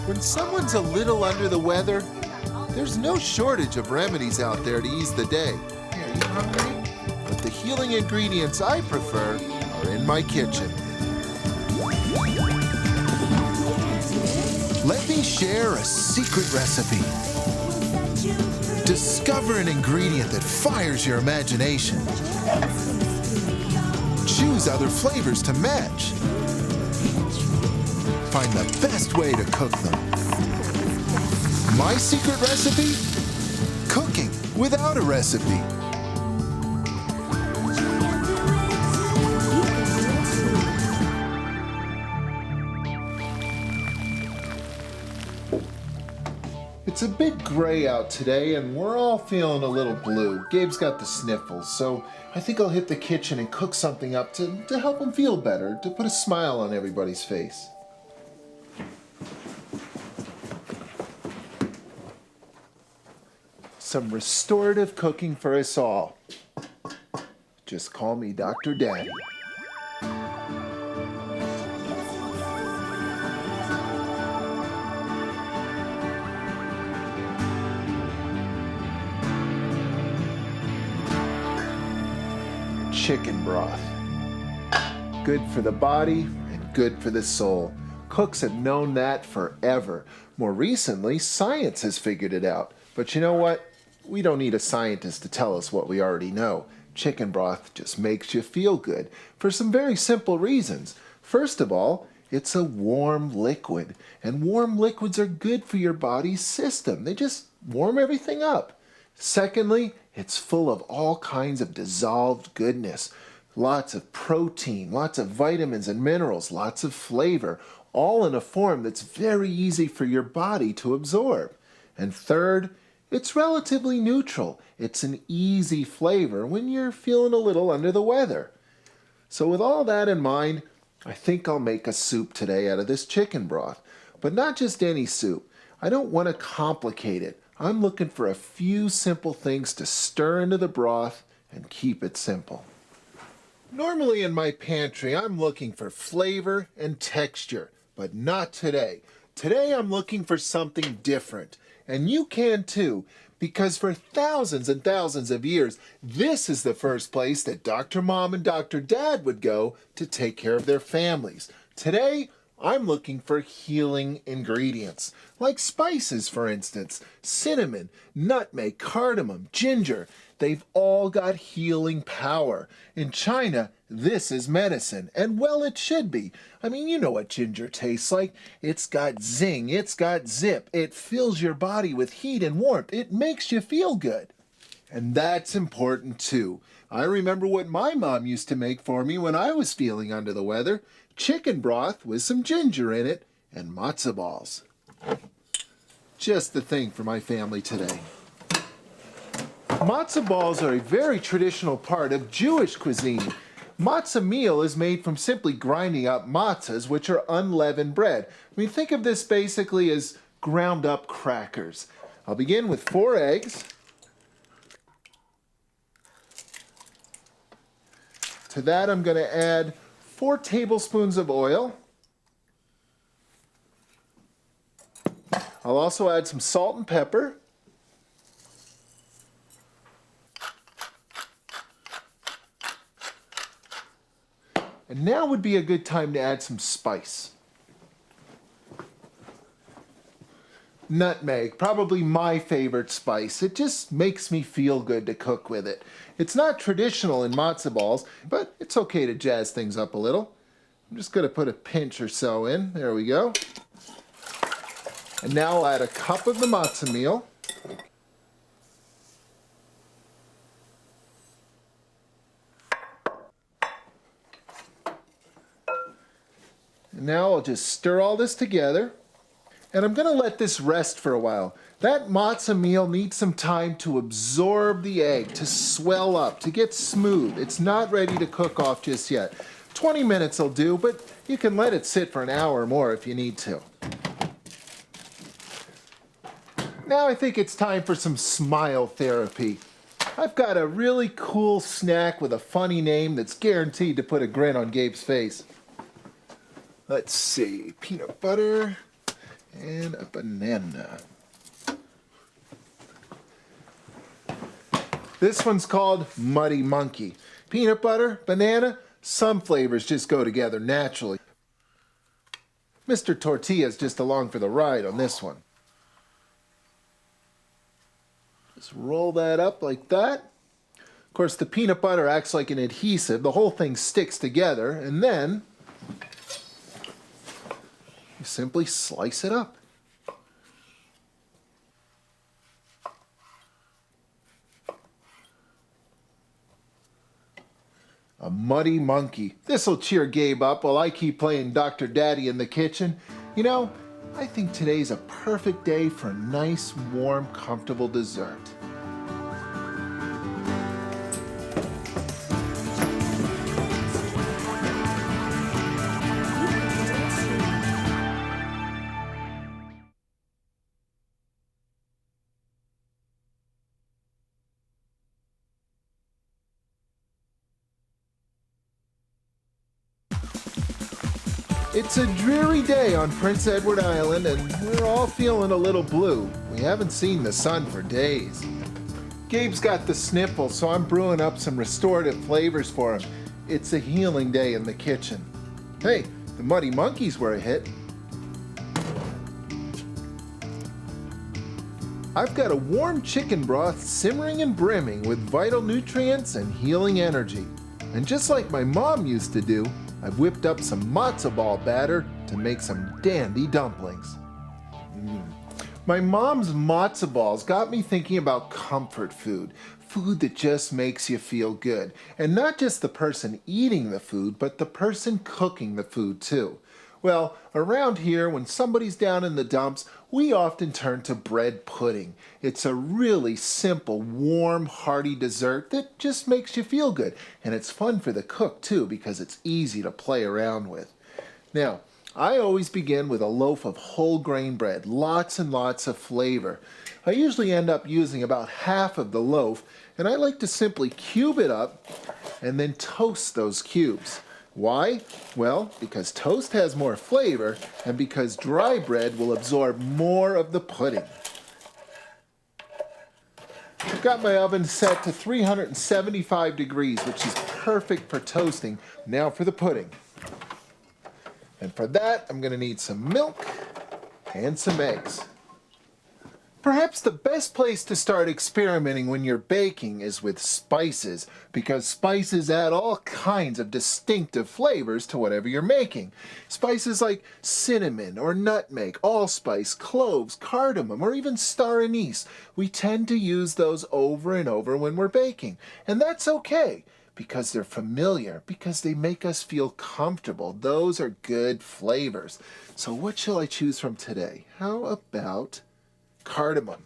When someone's a little under the weather, there's no shortage of remedies out there to ease the day. Hey, are you hungry? But the healing ingredients I prefer are in my kitchen. Let me share a secret recipe. Discover an ingredient that fires your imagination. Choose other flavors to match. Find the best way to cook them. My secret recipe? Cooking without a recipe. It's a bit gray out today and we're all feeling a little blue. Gabe's got the sniffles, so I think I'll hit the kitchen and cook something up to help him feel better, to put a smile on everybody's face. Some restorative cooking for us all. Just call me Dr. Daddy. Chicken broth. Good for the body and good for the soul. Cooks have known that forever. More recently, science has figured it out. But you know what? We don't need a scientist to tell us what we already know. Chicken broth just makes you feel good for some very simple reasons. First of all, it's a warm liquid, and warm liquids are good for your body's system. They just warm everything up. Secondly, it's full of all kinds of dissolved goodness. Lots of protein, lots of vitamins and minerals, lots of flavor, all in a form that's very easy for your body to absorb. And third, it's relatively neutral. It's an easy flavor when you're feeling a little under the weather. So with all that in mind, I think I'll make a soup today out of this chicken broth. But not just any soup. I don't want to complicate it. I'm looking for a few simple things to stir into the broth and keep it simple. Normally in my pantry, I'm looking for flavor and texture, but not today. Today I'm looking for something different. And you can too, because for thousands and thousands of years, this is the first place that Dr. Mom and Dr. Dad would go to take care of their families. Today, I'm looking for healing ingredients, like spices, for instance, cinnamon, nutmeg, cardamom, ginger. They've all got healing power. In China, this is medicine, and well, it should be. I mean, you know what ginger tastes like. It's got zing, it's got zip. It fills your body with heat and warmth. It makes you feel good. And that's important too. I remember what my mom used to make for me when I was feeling under the weather. Chicken broth with some ginger in it and matzo balls. Just the thing for my family today. Matzo balls are a very traditional part of Jewish cuisine. Matzah meal is made from simply grinding up matzahs, which are unleavened bread. I mean, think of this basically as ground up crackers. I'll begin with 4 eggs. To that, I'm going to add 4 tablespoons of oil. I'll also add some salt and pepper. And now would be a good time to add some spice. Nutmeg, probably my favorite spice. It just makes me feel good to cook with it. It's not traditional in matzo balls, but it's okay to jazz things up a little. I'm just going to put a pinch or so in. There we go. And now I'll add a cup of the matzah meal. And now I'll just stir all this together. And I'm going to let this rest for a while. That matzah meal needs some time to absorb the egg, to swell up, to get smooth. It's not ready to cook off just yet. 20 minutes will do, but you can let it sit for an hour or more if you need to. Now I think it's time for some smile therapy. I've got a really cool snack with a funny name that's guaranteed to put a grin on Gabe's face. Let's see, peanut butter. and a banana. This one's called Muddy Monkey. Peanut butter, banana, some flavors just go together naturally. Mr. Tortilla's just along for the ride on this one. Just roll that up like that. Of course, the peanut butter acts like an adhesive. The whole thing sticks together, and then you simply slice it up. A muddy monkey. This'll cheer Gabe up while I keep playing Dr. Daddy in the kitchen. You know, I think today's a perfect day for a nice, warm, comfortable dessert. It's a dreary day on Prince Edward Island, and we're all feeling a little blue. We haven't seen the sun for days. Gabe's got the sniffles, so I'm brewing up some restorative flavors for him. It's a healing day in the kitchen. Hey, the Muddy Monkeys were a hit. I've got a warm chicken broth simmering and brimming with vital nutrients and healing energy. And just like my mom used to do, I've whipped up some matzo ball batter to make some dandy dumplings. My mom's matzo balls got me thinking about comfort food, food that just makes you feel good. And not just the person eating the food, but the person cooking the food too. Well, around here, when somebody's down in the dumps, we often turn to bread pudding. It's a really simple, warm, hearty dessert that just makes you feel good. And it's fun for the cook too, because it's easy to play around with. Now, I always begin with a loaf of whole grain bread, lots and lots of flavor. I usually end up using about half of the loaf, and I like to simply cube it up and then toast those cubes. Why? Well, because toast has more flavor, and because dry bread will absorb more of the pudding. I've got my oven set to 375 degrees, which is perfect for toasting. Now for the pudding. And for that, I'm going to need some milk and some eggs. Perhaps the best place to start experimenting when you're baking is with spices, because spices add all kinds of distinctive flavors to whatever you're making. Spices like cinnamon or nutmeg, allspice, cloves, cardamom, or even star anise. We tend to use those over and over when we're baking, and that's okay, because they're familiar, because they make us feel comfortable. Those are good flavors. So what shall I choose from today? How about cardamom?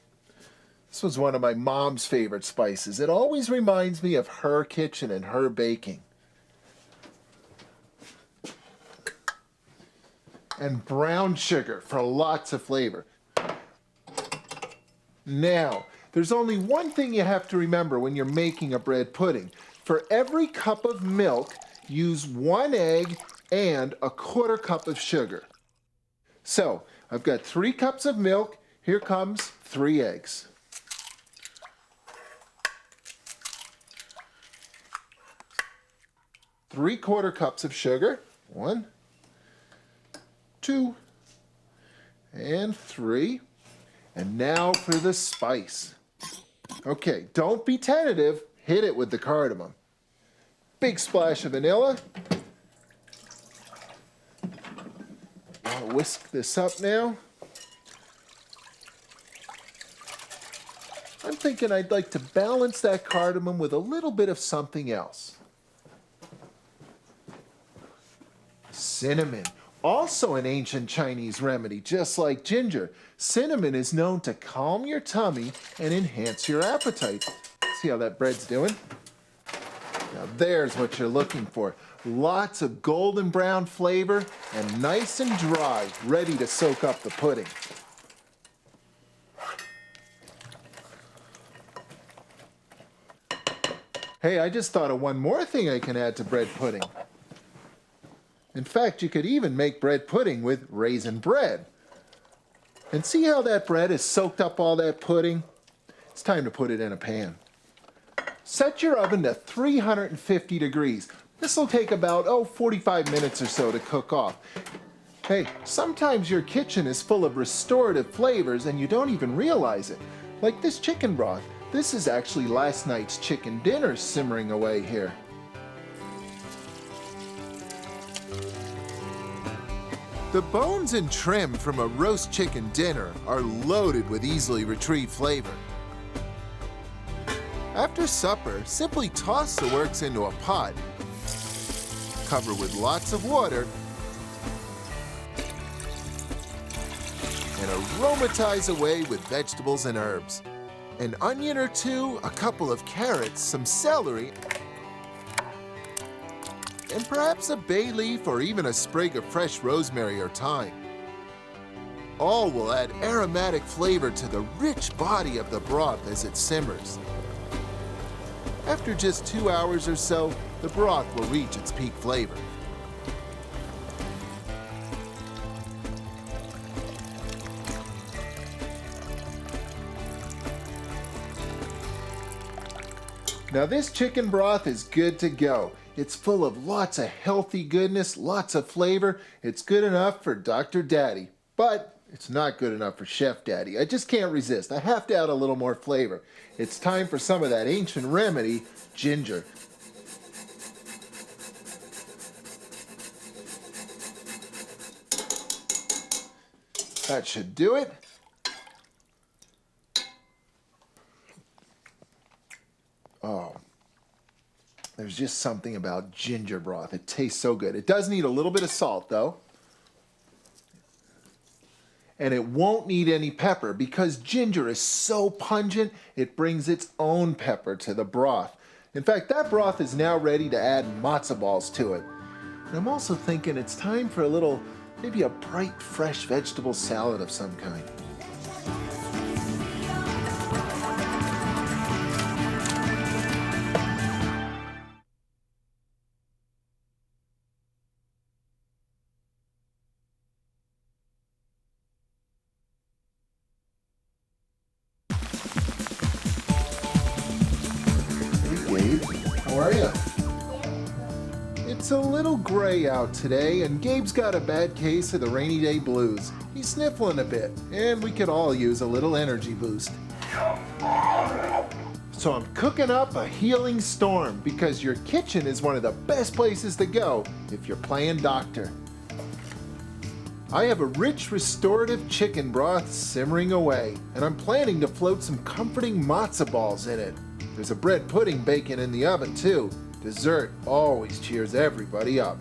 This was one of my mom's favorite spices. It always reminds me of her kitchen and her baking. And brown sugar for lots of flavor. Now, there's only one thing you have to remember when you're making a bread pudding. For every cup of milk, use 1 egg and 1/4 cup of sugar. So, I've got 3 cups of milk. Here comes 3 eggs. Three-quarter cups of sugar. 1, 2, and 3. And now for the spice. Okay, don't be tentative. Hit it with the cardamom. Big splash of vanilla. I'll whisk this up now. I'm thinking I'd like to balance that cardamom with a little bit of something else. Cinnamon, also an ancient Chinese remedy, just like ginger. Cinnamon is known to calm your tummy and enhance your appetite. See how that bread's doing? Now there's what you're looking for. Lots of golden brown flavor and nice and dry, ready to soak up the pudding. Hey, I just thought of one more thing I can add to bread pudding. In fact, you could even make bread pudding with raisin bread. And see how that bread has soaked up all that pudding? It's time to put it in a pan. Set your oven to 350 degrees. This will take about, 45 minutes or so to cook off. Hey, sometimes your kitchen is full of restorative flavors and you don't even realize it. Like this chicken broth. This is actually last night's chicken dinner simmering away here. The bones and trim from a roast chicken dinner are loaded with easily retrieved flavor. After supper, simply toss the works into a pot, cover with lots of water, and aromatize away with vegetables and herbs. An onion or two, a couple of carrots, some celery, and perhaps a bay leaf or even a sprig of fresh rosemary or thyme. All will add aromatic flavor to the rich body of the broth as it simmers. After just 2 hours or so, the broth will reach its peak flavor. Now this chicken broth is good to go. It's full of lots of healthy goodness, lots of flavor. It's good enough for Dr. Daddy, but it's not good enough for Chef Daddy. I just can't resist. I have to add a little more flavor. It's time for some of that ancient remedy, ginger. That should do it. Oh, there's just something about ginger broth. It tastes so good. It does need a little bit of salt, though. And it won't need any pepper because ginger is so pungent, it brings its own pepper to the broth. In fact, that broth is now ready to add matzo balls to it. And I'm also thinking it's time for a little, maybe a bright, fresh vegetable salad of some kind. Gabe, how are you? It's a little gray out today, and Gabe's got a bad case of the rainy day blues. He's sniffling a bit, and we could all use a little energy boost. So I'm cooking up a healing storm because your kitchen is one of the best places to go if you're playing doctor. I have a rich restorative chicken broth simmering away, and I'm planning to float some comforting matzo balls in it. There's a bread pudding baking in the oven too. Dessert always cheers everybody up.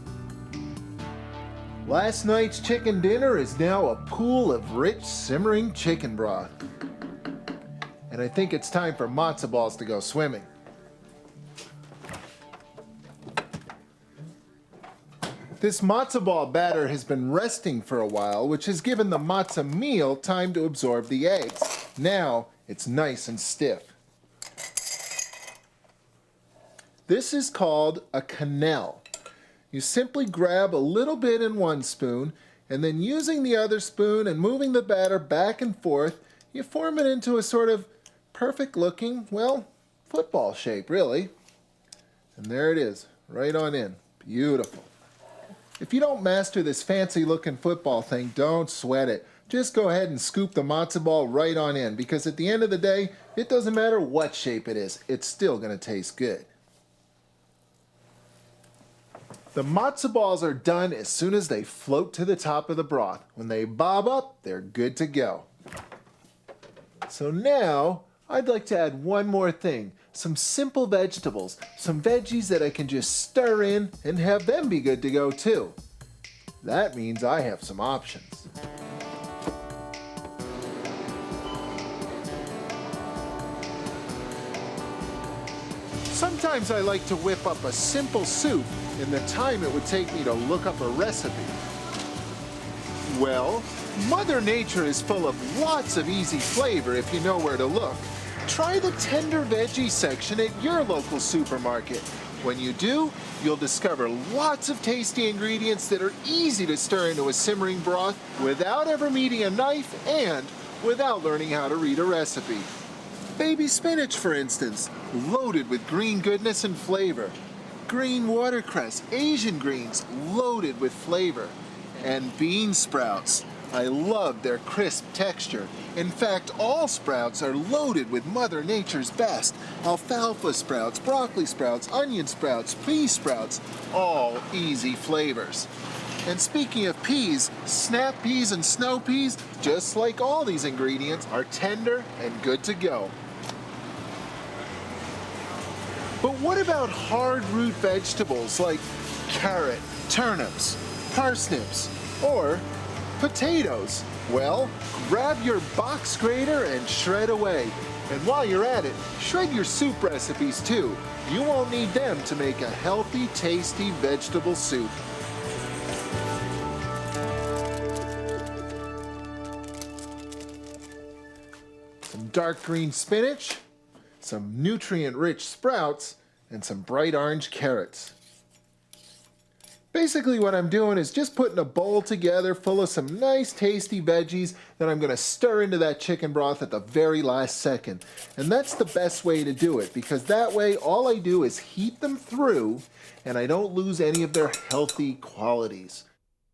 Last night's chicken dinner is now a pool of rich simmering chicken broth. And I think it's time for matzo balls to go swimming. This matzo ball batter has been resting for a while, which has given the matzah meal time to absorb the eggs. Now it's nice and stiff. This is called a quenelle. You simply grab a little bit in one spoon, and then using the other spoon and moving the batter back and forth, you form it into a sort of perfect looking, well, football shape really. And there it is, right on in. Beautiful. If you don't master this fancy looking football thing, don't sweat it. Just go ahead and scoop the matzo ball right on in, because at the end of the day, it doesn't matter what shape it is, it's still going to taste good. The matzo balls are done as soon as they float to the top of the broth. When they bob up, they're good to go. So now, I'd like to add one more thing. Some simple vegetables. Some veggies that I can just stir in and have them be good to go too. That means I have some options. Sometimes I like to whip up a simple soup in the time it would take me to look up a recipe. Well, Mother Nature is full of lots of easy flavor if you know where to look. Try the tender veggie section at your local supermarket. When you do, you'll discover lots of tasty ingredients that are easy to stir into a simmering broth without ever needing a knife and without learning how to read a recipe. Baby spinach, for instance, loaded with green goodness and flavor. Green watercress, Asian greens, loaded with flavor. And bean sprouts. I love their crisp texture. In fact, all sprouts are loaded with Mother Nature's best. Alfalfa sprouts, broccoli sprouts, onion sprouts, pea sprouts, all easy flavors. And speaking of peas, snap peas and snow peas, just like all these ingredients, are tender and good to go. But what about hard root vegetables like carrot, turnips, parsnips, or potatoes? Well, grab your box grater and shred away. And while you're at it, shred your soup recipes too. You won't need them to make a healthy, tasty vegetable soup. Some dark green spinach, some nutrient-rich sprouts, and some bright orange carrots. Basically what I'm doing is just putting a bowl together full of some nice tasty veggies that I'm going to stir into that chicken broth at the very last second. And that's the best way to do it, because that way all I do is heat them through and I don't lose any of their healthy qualities.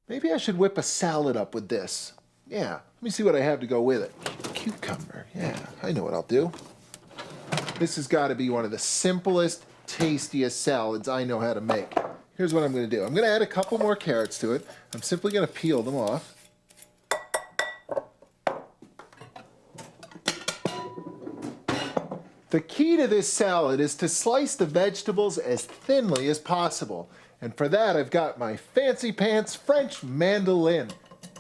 Maybe I should whip a salad up with this. Yeah, let me see what I have to go with it. Cucumber, yeah, I know what I'll do. This has got to be one of the simplest, tastiest salads I know how to make. Here's what I'm going to do. I'm going to add a couple more carrots to it. I'm simply going to peel them off. The key to this salad is to slice the vegetables as thinly as possible. And for that, I've got my fancy pants French mandolin.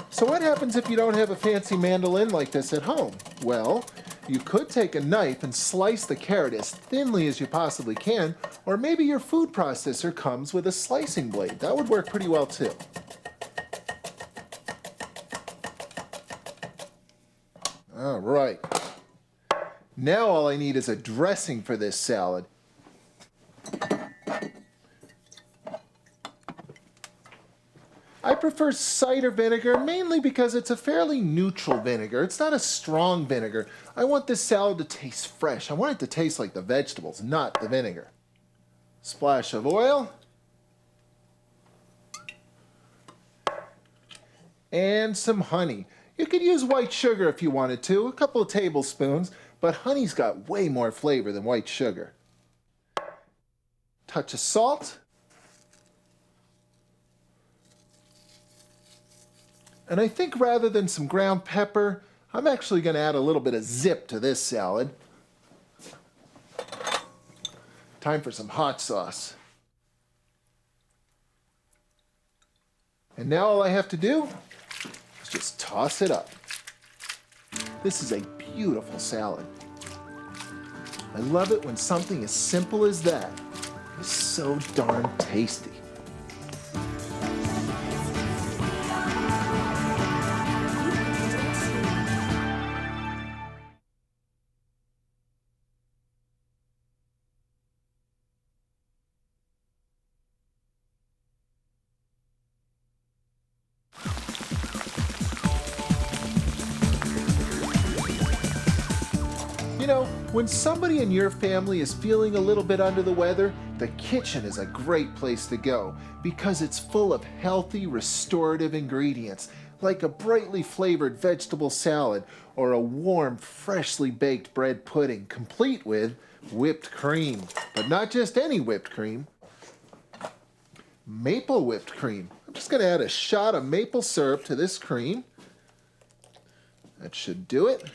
So what happens if you don't have a fancy mandolin like this at home? Well, you could take a knife and slice the carrot as thinly as you possibly can, or maybe your food processor comes with a slicing blade. That would work pretty well too. All right. Now all I need is a dressing for this salad. I prefer cider vinegar mainly because it's a fairly neutral vinegar. It's not a strong vinegar. I want this salad to taste fresh. I want it to taste like the vegetables, not the vinegar. Splash of oil. And some honey. You could use white sugar if you wanted to, a couple of tablespoons, but honey's got way more flavor than white sugar. Touch of salt. And I think rather than some ground pepper, I'm actually going to add a little bit of zip to this salad. Time for some hot sauce. And now all I have to do is just toss it up. This is a beautiful salad. I love it when something as simple as that is so darn tasty. You know, when somebody in your family is feeling a little bit under the weather, the kitchen is a great place to go because it's full of healthy, restorative ingredients, like a brightly flavored vegetable salad or a warm, freshly baked bread pudding, complete with whipped cream. But not just any whipped cream. Maple whipped cream. I'm just going to add a shot of maple syrup to this cream. That should do it.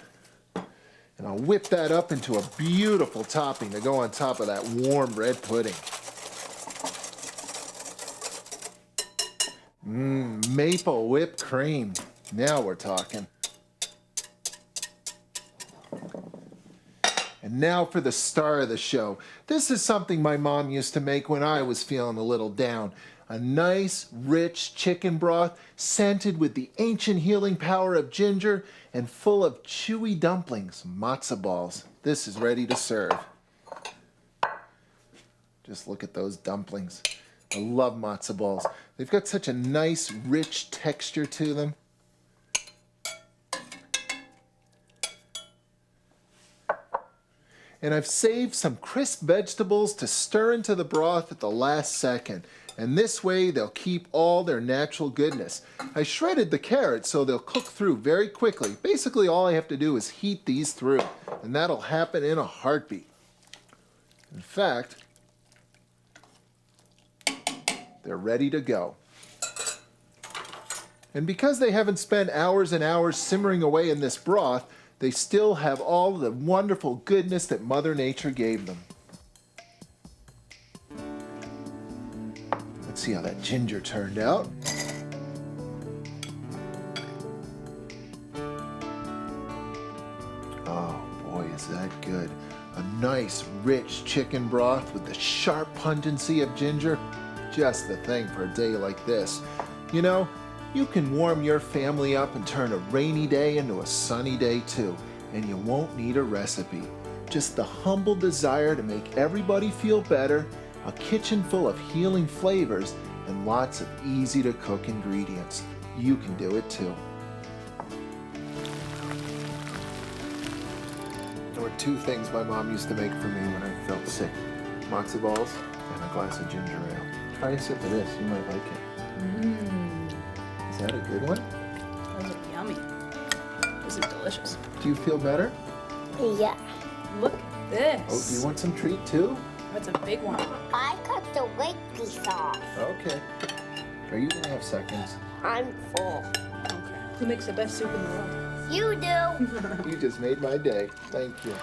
And I'll whip that up into a beautiful topping to go on top of that warm bread pudding. Maple whipped cream. Now we're talking. And now for the star of the show. This is something my mom used to make when I was feeling a little down. A nice, rich chicken broth scented with the ancient healing power of ginger and full of chewy dumplings, matzah balls. This is ready to serve. Just look at those dumplings. I love matzo balls. They've got such a nice, rich texture to them. And I've saved some crisp vegetables to stir into the broth at the last second. And this way they'll keep all their natural goodness. I shredded the carrots so they'll cook through very quickly. Basically all I have to do is heat these through, and that'll happen in a heartbeat. In fact, they're ready to go. And because they haven't spent hours and hours simmering away in this broth, they still have all the wonderful goodness that Mother Nature gave them. Let's see how that ginger turned out. Oh boy, is that good. A nice, rich chicken broth with the sharp pungency of ginger. Just the thing for a day like this. You know, you can warm your family up and turn a rainy day into a sunny day too, and you won't need a recipe. Just the humble desire to make everybody feel better, a kitchen full of healing flavors, and lots of easy to cook ingredients. You can do it too. There were two things my mom used to make for me when I felt sick. Matzo balls and a glass of ginger ale. Try a sip of this, you might like it. Is that a good one? Those are yummy. This is delicious. Do you feel better? Yeah. Look at this. Oh, do you want some treat too? That's a big one. I cut the white piece off. Okay. Are you gonna have seconds? I'm full. Okay. Who makes the best soup in the world? You do. You just made my day. Thank you.